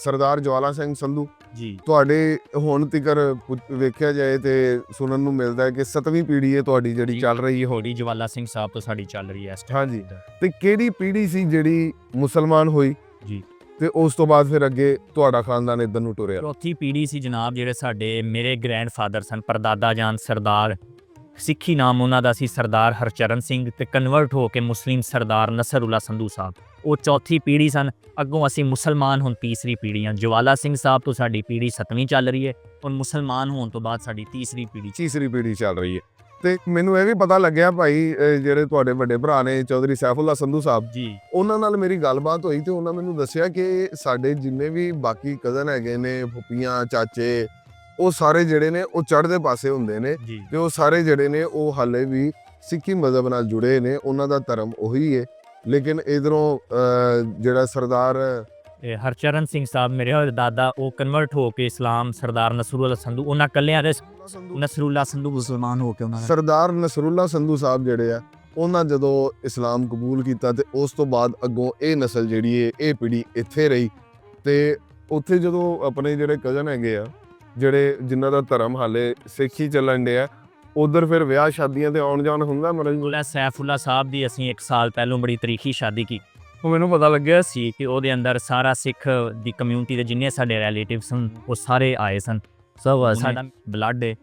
ਸਰਦਾਰ ਜਵਾਲਾ ਸਿੰਘ ਸੰਧੂ ਜੀ ਤੁਹਾਡੇ ਹੁਣ ਤੀਕਰ ਵੇਖਿਆ ਜਾਏ ਤੇ ਸੁਣਨ ਨੂੰ ਮਿਲਦਾ ਹੈ ਕਿ 7ਵੀਂ ਪੀੜ੍ਹੀ ਹੈ ਤੁਹਾਡੀ ਜਿਹੜੀ ਚੱਲ ਰਹੀ ਹੈ। ਹੋੜੀ ਜਵਾਲਾ ਸਿੰਘ ਸਾਹਿਬ ਤੋਂ ਸਾਡੀ ਚੱਲ ਰਹੀ ਹੈ ਇਸ time ਹਾਂਜੀ। ਤੇ। ਤੇ ਕਿਹੜੀ ਪੀੜ੍ਹੀ ਸੀ ਜਿਹੜੀ ਮੁਸਲਮਾਨ ਹੋਈ ਜੀ ਤੇ ਉਸ ਤੋਂ ਬਾਅਦ ਫਿਰ ਅੱਗੇ ਤੁਹਾਡਾ ਖਾਨਦਾਨ ਇੱਧਰ ਨੂੰ ਟੁਰਿਆ? ਚੌਥੀ ਪੀੜ੍ਹੀ ਸੀ ਜਨਾਬ, ਜਿਹੜੇ ਸਾਡੇ ਮੇਰੇ ਗ੍ਰੈਂਡਫਾਦਰ ਸਨ, ਪਰਦਾਦਾ ਜਾਨ ਸਰਦਾਰ, ਸਿੱਖੀ ਨਾਮ ਉਹਨਾਂ ਦਾ ਸੀ ਸਰਦਾਰ ਹਰਚਰਨ ਸਿੰਘ, ਤੇ ਕਨਵਰਟ ਹੋ ਕੇ ਮੁਸਲਿਮ ਸਰਦਾਰ ਨਸਰੁੱਲਾ ਸੰਧੂ ਸਾਹਿਬ। ਉਹ ਚੌਥੀ ਪੀੜ੍ਹੀ ਸਨ। ਅੱਗੋਂ ਅਸੀਂ ਮੁਸਲਮਾਨ ਹੁਣ ਤੀਸਰੀ ਪੀੜ੍ਹੀ ਹਾਂ। ਜਵਾਲਾ ਸਿੰਘ ਸਾਹਿਬ ਤੋਂ ਸਾਡੀ ਪੀੜ੍ਹੀ 7ਵੀਂ ਚੱਲ ਰਹੀ ਹੈ। ਹੁਣ ਮੁਸਲਮਾਨ ਹੋਣ ਤੋਂ ਬਾਅਦ ਸਾਡੀ ਤੀਸਰੀ ਪੀੜ੍ਹੀ ਚੱਲ ਰਹੀ ਹੈ। ਤੇ ਮੈਨੂੰ ਇਹ ਵੀ ਪਤਾ ਲੱਗਿਆ ਭਾਈ, ਜਿਹੜੇ ਤੁਹਾਡੇ ਵੱਡੇ ਭਰਾ ਨੇ ਚੌਧਰੀ ਸੈਫੁੱਲਾ ਸੰਧੂ ਸਾਹਿਬ ਜੀ, ਉਹਨਾਂ ਨਾਲ ਮੇਰੀ ਗੱਲਬਾਤ ਹੋਈ ਤੇ ਉਹਨਾਂ ਮੈਨੂੰ ਦੱਸਿਆ ਕਿ ਸਾਡੇ ਜਿੰਨੇ ਵੀ ਬਾਕੀ ਕਜ਼ਨ ਹੈਗੇ ਨੇ, ਫੁੱਫੀਆਂ, ਚਾਚੇ, ਉਹ ਸਾਰੇ ਜਿਹੜੇ ਨੇ ਉਹ ਚੜ੍ਹਦੇ ਪਾਸੇ ਹੁੰਦੇ ਨੇ ਜੀ ਤੇ ਉਹ ਸਾਰੇ ਜਿਹੜੇ ਨੇ ਉਹ ਹਾਲੇ ਵੀ ਸਿੱਖੀ ਮਜ਼ਹਬ ਨਾਲ ਜੁੜੇ ਨੇ, ਉਹਨਾਂ ਦਾ ਧਰਮ ਉਹੀ ਹੈ। ਲੇਕਿਨ ਇਧਰੋਂ ਜਿਹੜਾ ਸਰਦਾਰ ਹਰਚਰਨ ਸਿੰਘ ਸਾਹਿਬ ਮੇਰੇ ਦਾਦਾ, ਉਹ ਕਨਵਰਟ ਹੋ ਕੇ ਇਸਲਾਮ, ਸਰਦਾਰ ਨਸਰੁੱਲਾ ਸੰਧੂ, ਉਹਨਾਂ ਕੱਲਿਆਂ ਦੇ ਨਸਰੁੱਲਾ ਸੰਧੂ ਮੁਸਲਮਾਨ ਹੋ ਕੇ ਉਹਨਾਂ ਨੇ ਸਰਦਾਰ ਨਸਰੁੱਲਾ ਸੰਧੂ ਸਾਹਿਬ ਜਿਹੜੇ ਆ ਉਹਨਾਂ ਜਦੋਂ ਇਸਲਾਮ ਕਬੂਲ ਕੀਤਾ ਤੇ ਉਸ ਤੋਂ ਬਾਅਦ ਅੱਗੋਂ ਇਹ ਨਸਲ ਜਿਹੜੀ ਹੈ, ਇਹ ਪੀੜ੍ਹੀ ਇੱਥੇ ਰਹੀ। ਤੇ ਉੱਥੇ ਜਦੋਂ ਆਪਣੇ ਜਿਹੜੇ ਕਜ਼ਨ ਹੈਗੇ ਆ, ਜਿਹੜੇ ਜਿਨ੍ਹਾਂ ਦਾ ਧਰਮ ਹਾਲੇ ਸਿੱਖੀ ਚੱਲਣ ਡਿਆ, ਉਧਰ ਫਿਰ ਵਿਆਹ ਸ਼ਾਦੀਆਂ ਤੇ ਆਉਣ ਜਾਣ ਹੁੰਦਾ? ਮਤਲਬ ਸੈਫੁੱਲਾ ਸਾਹਿਬ ਦੀ ਅਸੀਂ 1 ਸਾਲ ਪਹਿਲੋਂ ਬੜੀ ਤਰੀਖੀ ਸ਼ਾਦੀ ਕੀਤੀ। ਉਹ ਮੈਨੂੰ ਪਤਾ ਲੱਗਿਆ ਸੀ ਕਿ ਉਹਦੇ ਅੰਦਰ ਸਾਰਾ ਸਿੱਖ ਦੀ ਕਮਿਊਨਿਟੀ ਦੇ ਜਿੰਨੇ ਸਾਡੇ ਰਿਲੇਟਿਵ ਸਨ ਉਹ ਸਾਰੇ ਆਏ ਸਨ। ਸਭ ਸਾਡਾ ਬਲੱਡ ਹੈ।